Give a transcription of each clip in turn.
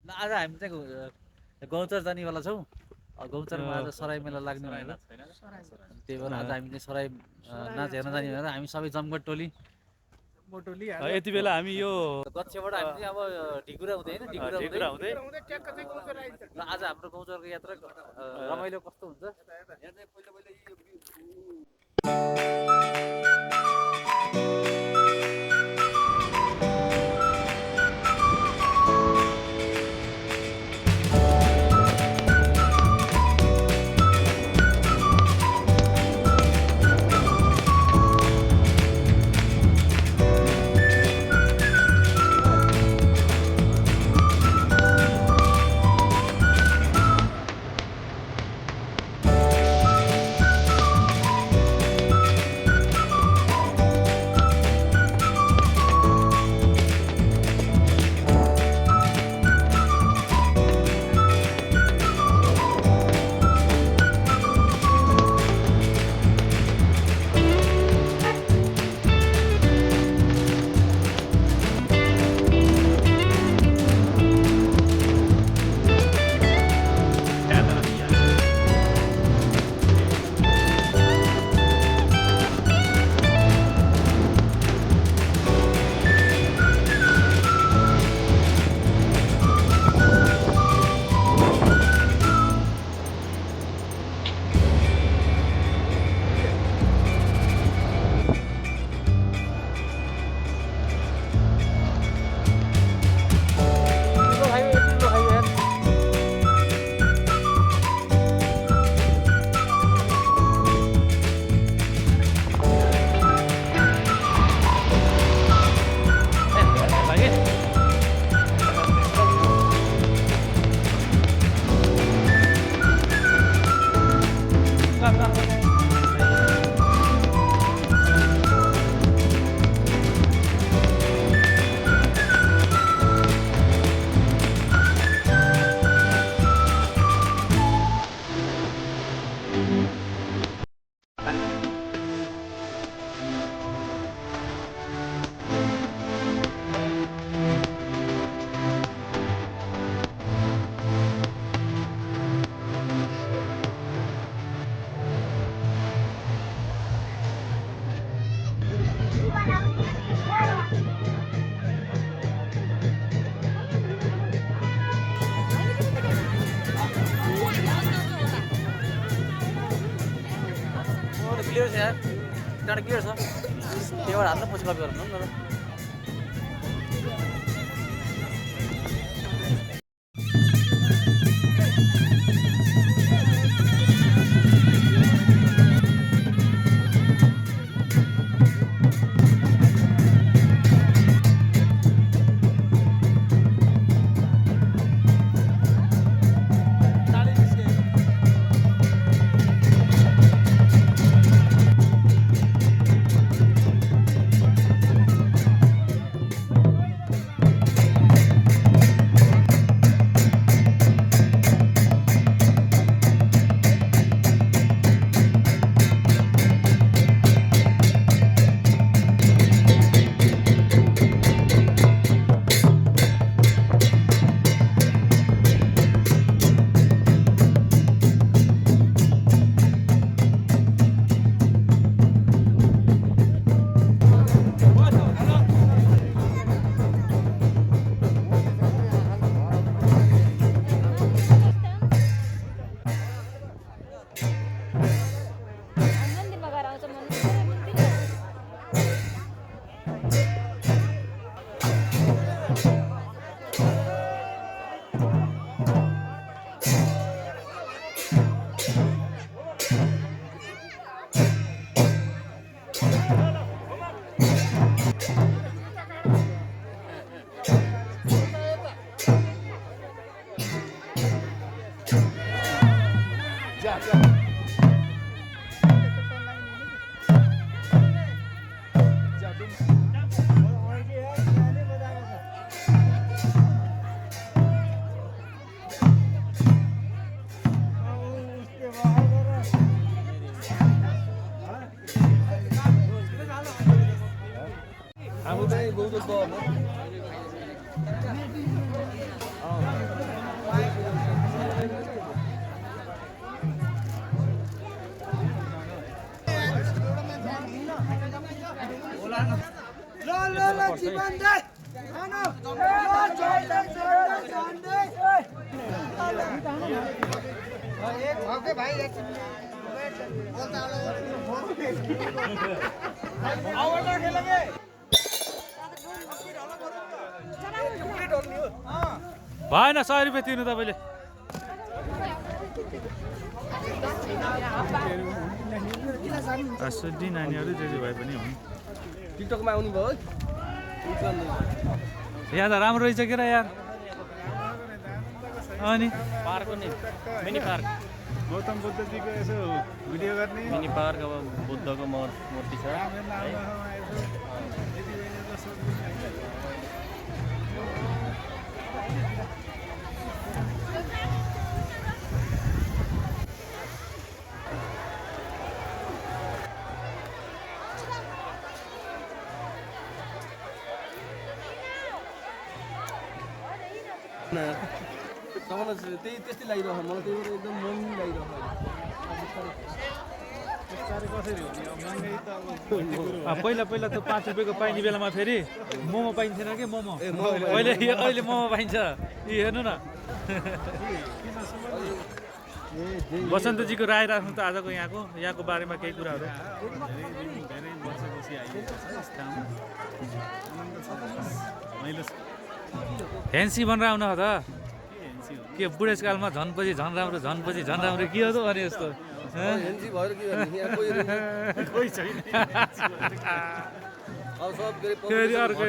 आज हामी चाहिँ गौचर जानेवाला छौँ। गौचरमा आज सराई मेला लाग्ने भनेर त्यही भएर आज हामी चाहिँ सराई नाच हेर्न जाने भनेर हामी सबै जमघट टोली यति बेला हामी यो गच्छबाट हामी चाहिँ अब ढिकुरा हुँदै होइन ढिकुरा हुँदै र आज हाम्रो गौचरको यात्रा रमाइलो कस्तो हुन्छ क्लियर छ यार त्यहाँबाट क्लियर छ त्यहाँबाट हाल्नु पछि कपी गर्नु न 아무데 모두 또 भएन 100 रुपियाँ तिर्नु तपाईँले सुधी नानीहरू जे जे भए पनि हुन् टिकटकमा आउनु भयो यहाँ त राम्रो रहेछ के र यार अनि पार्क नि मिनी पार्क गौतम बुद्धजीको यसो भिडियो गर्ने मिनी पार्क अब बुद्धको मूर्ति छ तपाईँलाई त्यही त्यस्तै लागिरहेको मलाई त्यही भएर एकदम मन लागिरहेको पहिला पहिला त 5 रुपियाँको पाइने बेलामा फेरि मोमो पाइन्थेन कि मोमो अहिले मोमो पाइन्छ यी हेर्नु न बसन्तजीको राय राख्नु त आजको यहाँको बारेमा केही कुराहरू धेरै वर्षपछि आइएको छ यस ठाउँमा मैले फ्यान्सी भनेर आउनु हो त के बुढेसकालमा झनपछि झन राम्रो के हो त भने जस्तो हेन्जी भएर के गर्ने यहाँ कोही छैन अब सब फेरि अर्को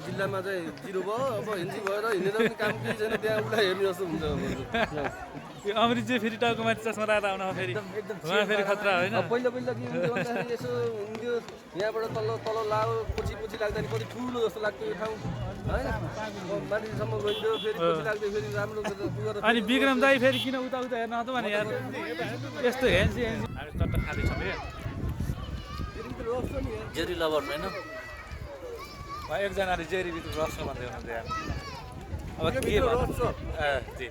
जिल्लामा चाहिँ 0 भयो अब हेन्जी भएर हिँडेर पनि काम केही छैन त्यहाँ उसलाई हेर्ने जस्तो हुन्छ यो अमृत चाहिँ फेरि टाउको माथि चस्मा लगाएर आउनु फेरि उहाँ फेरि खतरा होइन पहिला पहिला के हुन्थ्यो भन्दाखेरि यसो हुन्थ्यो यहाँबाट तल लाओ पछि लाग्दा नि कति ठुलो जस्तो लाग्थ्यो यो ठाउँ होइन माथिसम्म गइन्थ्यो फेरि पछि लाग्दै फेरि राम्रो अनि विक्रम दाई फेरि किन उता हेर्न त भने यार यस्तो हेन्सी चट्ट खाँदैछ जेरी लभर होइन एकजनाले जेरीभित्र रस्छ भन्दै हुनुहुन्छ यार अब के भन्नु जी